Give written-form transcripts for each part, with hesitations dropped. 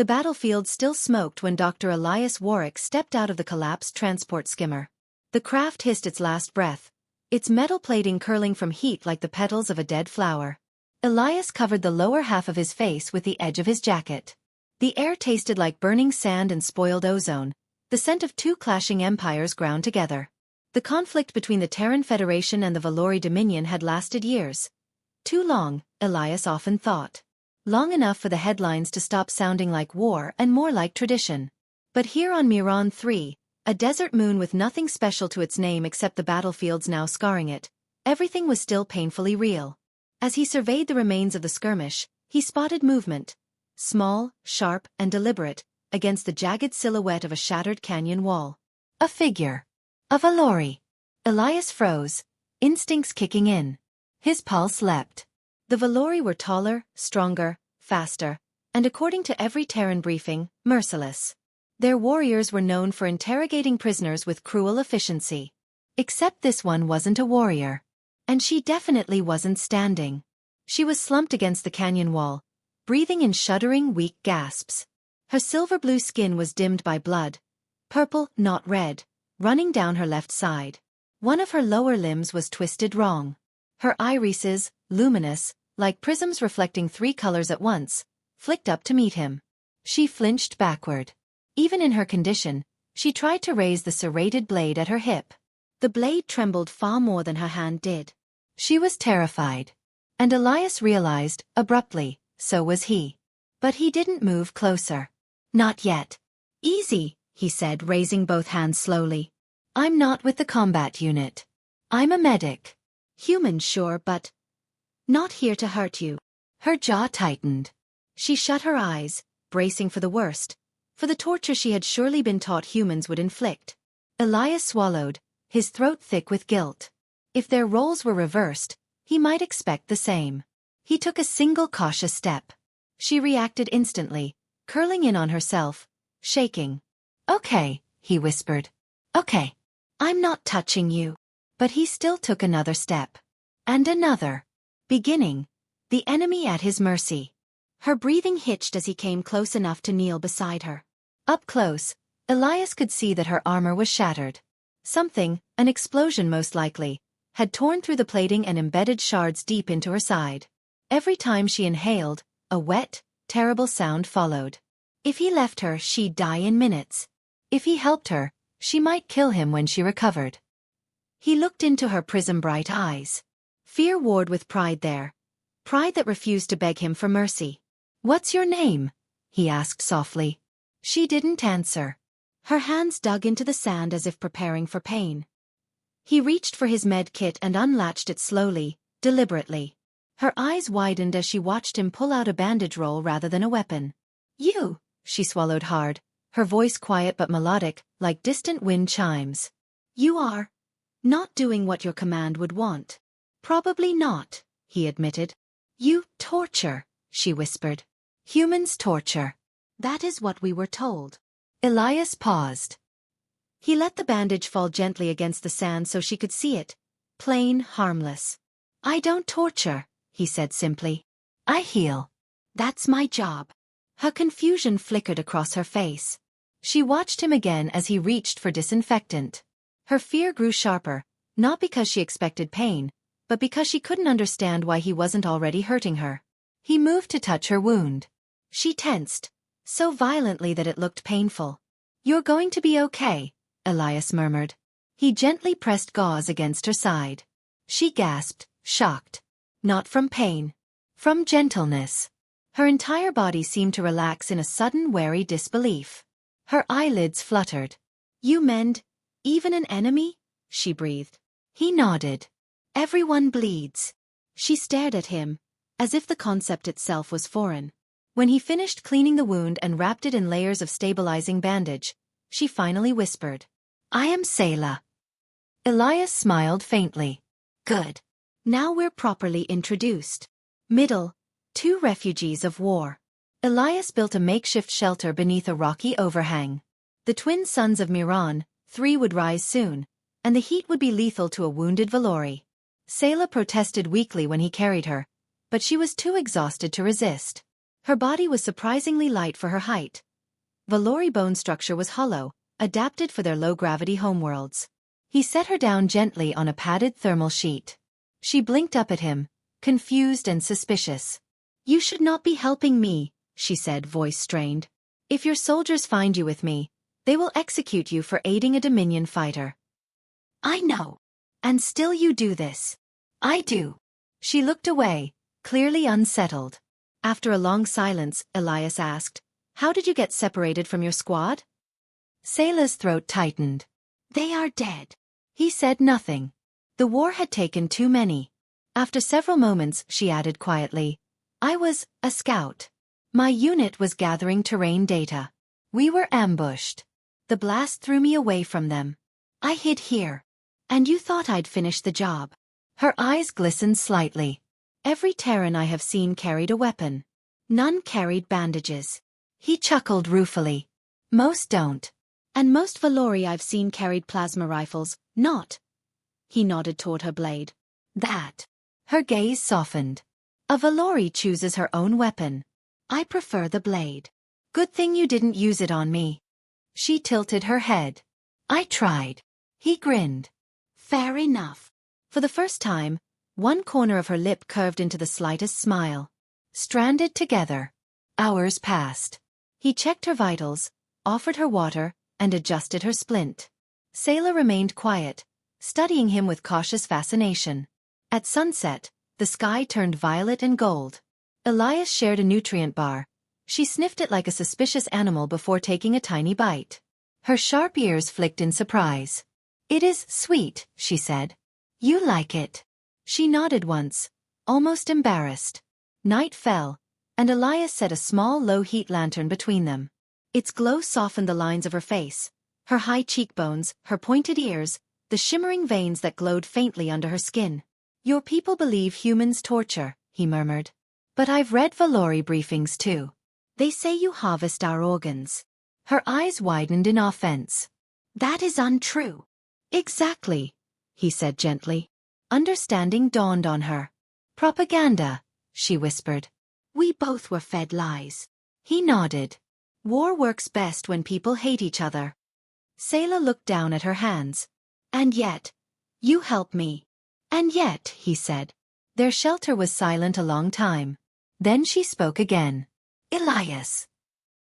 The battlefield still smoked when Dr. Elias Warwick stepped out of the collapsed transport skimmer. The craft hissed its last breath, its metal plating curling from heat like the petals of a dead flower. Elias covered the lower half of his face with the edge of his jacket. The air tasted like burning sand and spoiled ozone, the scent of two clashing empires ground together. The conflict between the Terran Federation and the Valori Dominion had lasted years. Too long, Elias often thought. Long enough for the headlines to stop sounding like war and more like tradition. But here on Miran 3, a desert moon with nothing special to its name except the battlefields now scarring it, everything was still painfully real. As he surveyed the remains of the skirmish, he spotted movement. Small, sharp, and deliberate, against the jagged silhouette of a shattered canyon wall. A figure. A Valori. Elias froze, instincts kicking in. His pulse leapt. The Valori were taller, stronger, faster, and according to every Terran briefing, merciless. Their warriors were known for interrogating prisoners with cruel efficiency. Except this one wasn't a warrior. And she definitely wasn't standing. She was slumped against the canyon wall, breathing in shuddering, weak gasps. Her silver-blue skin was dimmed by blood, purple, not red, running down her left side. One of her lower limbs was twisted wrong. Her irises, luminous, like prisms reflecting three colors at once, flicked up to meet him. She flinched backward. Even in her condition, she tried to raise the serrated blade at her hip. The blade trembled far more than her hand did. She was terrified. And Elias realized, abruptly, so was he. But he didn't move closer. Not yet. Easy, he said, raising both hands slowly. I'm not with the combat unit. I'm a medic. Human, sure, but not here to hurt you. Her jaw tightened. She shut her eyes, bracing for the worst, for the torture she had surely been taught humans would inflict. Elias swallowed, his throat thick with guilt. If their roles were reversed, he might expect the same. He took a single cautious step. She reacted instantly, curling in on herself, shaking. Okay, he whispered. Okay. I'm not touching you. But he still took another step. And another. Beginning. The enemy at his mercy. Her breathing hitched as he came close enough to kneel beside her. Up close, Elias could see that her armor was shattered. Something, an explosion most likely, had torn through the plating and embedded shards deep into her side. Every time she inhaled, a wet, terrible sound followed. If he left her, she'd die in minutes. If he helped her, she might kill him when she recovered. He looked into her prism-bright eyes. Fear warred with pride there. Pride that refused to beg him for mercy. What's your name? He asked softly. She didn't answer. Her hands dug into the sand as if preparing for pain. He reached for his med kit and unlatched it slowly, deliberately. Her eyes widened as she watched him pull out a bandage roll rather than a weapon. You, she swallowed hard, her voice quiet but melodic, like distant wind chimes. You are not doing what your command would want. Probably not, he admitted. You torture, she whispered. Humans torture. That is what we were told. Elias paused. He let the bandage fall gently against the sand so she could see it. Plain, harmless. I don't torture, he said simply. I heal. That's my job. Her confusion flickered across her face. She watched him again as he reached for disinfectant. Her fear grew sharper, not because she expected pain, but because she couldn't understand why he wasn't already hurting her. He moved to touch her wound. She tensed, so violently that it looked painful. You're going to be okay, Elias murmured. He gently pressed gauze against her side. She gasped, shocked. Not from pain. From gentleness. Her entire body seemed to relax in a sudden wary disbelief. Her eyelids fluttered. You mend, even an enemy? She breathed. He nodded. Everyone bleeds. She stared at him, as if the concept itself was foreign. When he finished cleaning the wound and wrapped it in layers of stabilizing bandage, she finally whispered, I am Sayla. Elias smiled faintly. Good. Now we're properly introduced. Middle, 2 refugees of war. Elias built a makeshift shelter beneath a rocky overhang. The twin sons of Miran, 3 would rise soon, and the heat would be lethal to a wounded Valori. Sayla protested weakly when he carried her, but she was too exhausted to resist. Her body was surprisingly light for her height. Valori bone structure was hollow, adapted for their low-gravity homeworlds. He set her down gently on a padded thermal sheet. She blinked up at him, confused and suspicious. "You should not be helping me," she said, voice strained. "If your soldiers find you with me, they will execute you for aiding a Dominion fighter." "I know. And still you do this." "I do." She looked away, clearly unsettled. After a long silence, Elias asked, "How did you get separated from your squad?" Sayla's throat tightened. "They are dead." He said nothing. The war had taken too many. After several moments, she added quietly, "I was a scout. My unit was gathering terrain data. We were ambushed. The blast threw me away from them. I hid here. And you thought I'd finish the job." Her eyes glistened slightly. "Every Terran I have seen carried a weapon. None carried bandages." He chuckled ruefully. "Most don't. And most Valori I've seen carried plasma rifles, not." He nodded toward her blade. "That." Her gaze softened. "A Valori chooses her own weapon. I prefer the blade. Good thing you didn't use it on me." She tilted her head. "I tried." He grinned. "Fair enough." For the first time, one corner of her lip curved into the slightest smile. Stranded together. Hours passed. He checked her vitals, offered her water, and adjusted her splint. Sayla remained quiet, studying him with cautious fascination. At sunset, the sky turned violet and gold. Elias shared a nutrient bar. She sniffed it like a suspicious animal before taking a tiny bite. Her sharp ears flicked in surprise. "It is sweet," she said. "You like it." She nodded once, almost embarrassed. Night fell, and Elias set a small low-heat lantern between them. Its glow softened the lines of her face, her high cheekbones, her pointed ears, the shimmering veins that glowed faintly under her skin. "Your people believe humans torture," he murmured. "But I've read Valori briefings too. They say you harvest our organs." Her eyes widened in offense. "That is untrue." "Exactly," he said gently. Understanding dawned on her. "Propaganda," she whispered. "We both were fed lies." He nodded. "War works best when people hate each other." Sayla looked down at her hands. "And yet, you help me." "And yet," he said. Their shelter was silent a long time. Then she spoke again. "Elias."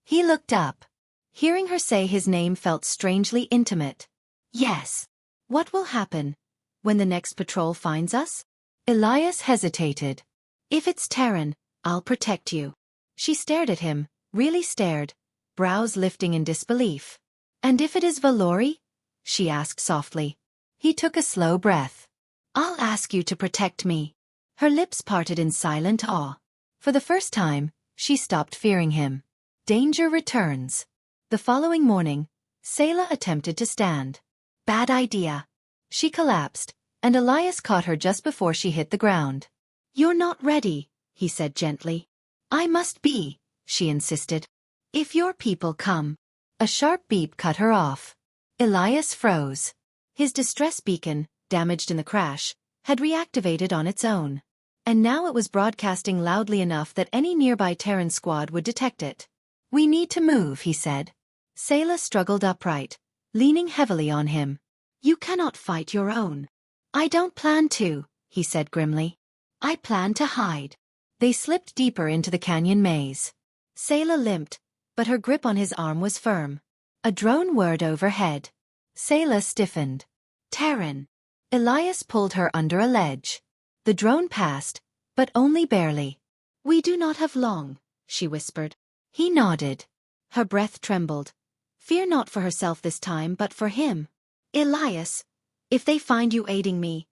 He looked up. Hearing her say his name felt strangely intimate. "Yes. What will happen when the next patrol finds us?" Elias hesitated. "If it's Terran, I'll protect you." She stared at him, really stared, brows lifting in disbelief. "And if it is Valori?" she asked softly. He took a slow breath. "I'll ask you to protect me." Her lips parted in silent awe. For the first time, she stopped fearing him. Danger returns. The following morning, Sayla attempted to stand. Bad idea. She collapsed, and Elias caught her just before she hit the ground. "You're not ready," he said gently. "I must be," she insisted. "If your people come." A sharp beep cut her off. Elias froze. His distress beacon, damaged in the crash, had reactivated on its own. And now it was broadcasting loudly enough that any nearby Terran squad would detect it. "We need to move," he said. Sayla struggled upright, leaning heavily on him. "You cannot fight your own." "I don't plan to," he said grimly. "I plan to hide." They slipped deeper into the canyon maze. Sayla limped, but her grip on his arm was firm. A drone whirred overhead. Sayla stiffened. "Terran." Elias pulled her under a ledge. The drone passed, but only barely. "We do not have long," she whispered. He nodded. Her breath trembled. Fear not for herself this time but for him. "Elias, if they find you aiding me,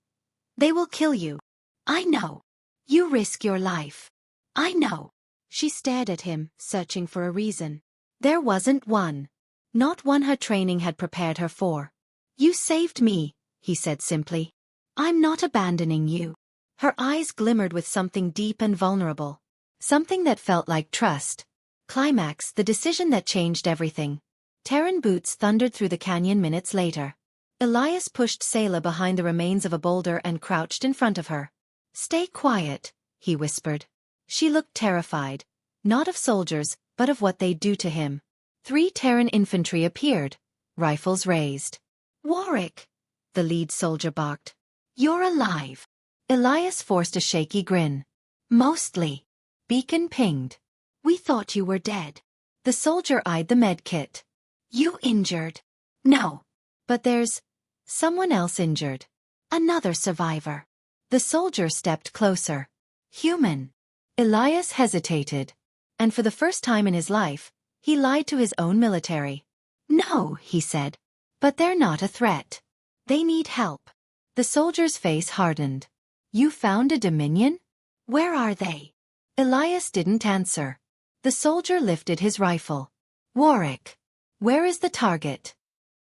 they will kill you." "I know. You risk your life." "I know." She stared at him, searching for a reason. There wasn't one. Not one her training had prepared her for. "You saved me," he said simply. "I'm not abandoning you." Her eyes glimmered with something deep and vulnerable. Something that felt like trust. Climax, the decision that changed everything. Terran boots thundered through the canyon minutes later. Elias pushed Sayla behind the remains of a boulder and crouched in front of her. "Stay quiet," he whispered. She looked terrified, Not of soldiers, but of what they'd do to him. 3 Terran infantry appeared, rifles raised. "Warwick!" the lead soldier barked. "You're alive." Elias forced a shaky grin. "Mostly." Beacon pinged. "We thought you were dead." The soldier eyed the med kit. "You injured?" "No. But there's someone else injured. Another survivor." The soldier stepped closer. "Human." Elias hesitated. And for the first time in his life, he lied to his own military. "No," he said. "But they're not a threat. They need help." The soldier's face hardened. "You found a Dominion? Where are they?" Elias didn't answer. The soldier lifted his rifle. "Warwick, where is the target?"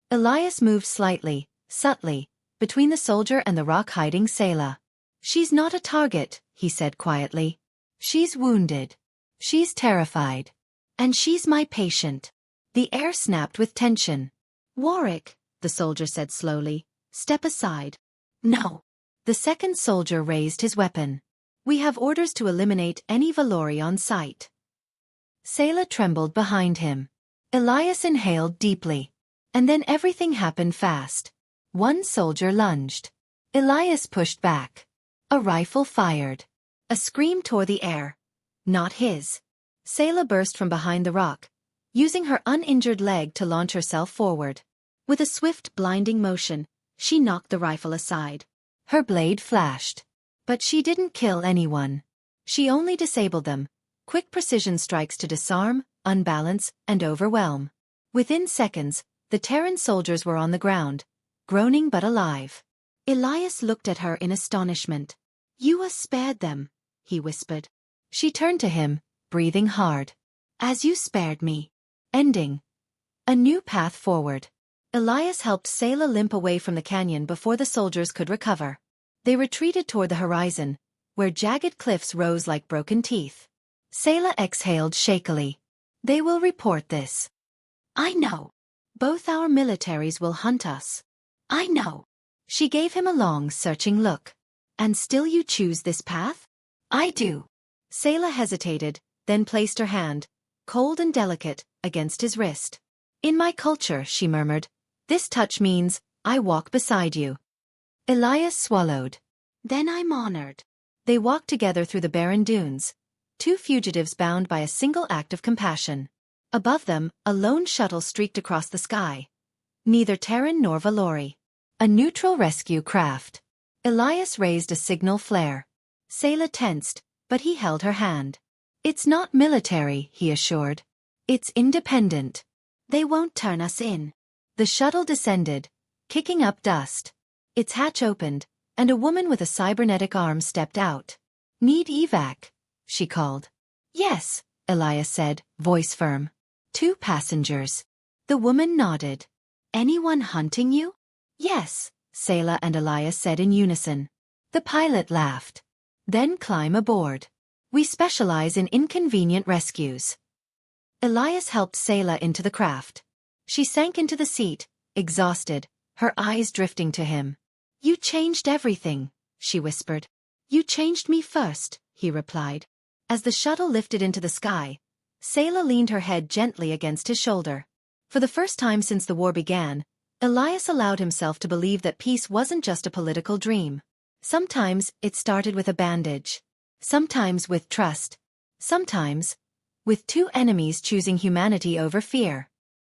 Elias moved slightly, subtly, between the soldier and the rock-hiding Selah. "She's not a target," he said quietly. "She's wounded. She's terrified. And she's my patient." The air snapped with tension. "Warwick," the soldier said slowly, "step aside." "No." The second soldier raised his weapon. "We have orders to eliminate any Valori on sight." Selah trembled behind him. Elias inhaled deeply. And then everything happened fast. One soldier lunged. Elias pushed back. A rifle fired. A scream tore the air. Not his. Selah burst from behind the rock, using her uninjured leg to launch herself forward. With a swift, blinding motion, she knocked the rifle aside. Her blade flashed. But she didn't kill anyone. She only disabled them. Quick precision strikes to disarm, unbalance, and overwhelm. Within seconds, the Terran soldiers were on the ground, groaning but alive. Elias looked at her in astonishment. "You spared them," he whispered. She turned to him, breathing hard. "As you spared me." Ending. A new path forward. Elias helped Selah limp away from the canyon before the soldiers could recover. They retreated toward the horizon, where jagged cliffs rose like broken teeth. Selah exhaled shakily. "They will report this." "I know. Both our militaries will hunt us." "I know." She gave him a long, searching look. "And still you choose this path?" "I do." Selah hesitated, then placed her hand, cold and delicate, against his wrist. "In my culture," she murmured, "this touch means, I walk beside you." Elias swallowed. "Then I'm honored." They walked together through the barren dunes, 2 fugitives bound by a single act of compassion. Above them, a lone shuttle streaked across the sky. Neither Terran nor Valori. A neutral rescue craft. Elias raised a signal flare. Selah tensed, but he held her hand. "It's not military," he assured. "It's independent. They won't turn us in." The shuttle descended, kicking up dust. Its hatch opened, and a woman with a cybernetic arm stepped out. "Need evac?" she called. "Yes," Elias said, voice firm. 2 passengers. The woman nodded. "Anyone hunting you?" "Yes," Selah and Elias said in unison. The pilot laughed. "Then climb aboard. We specialize in inconvenient rescues." Elias helped Selah into the craft. She sank into the seat, exhausted, her eyes drifting to him. "You changed everything," she whispered. "You changed me first," he replied. As the shuttle lifted into the sky, Selah leaned her head gently against his shoulder. For the first time since the war began, Elias allowed himself to believe that peace wasn't just a political dream. Sometimes it started with a bandage. Sometimes with trust. Sometimes with 2 enemies choosing humanity over fear.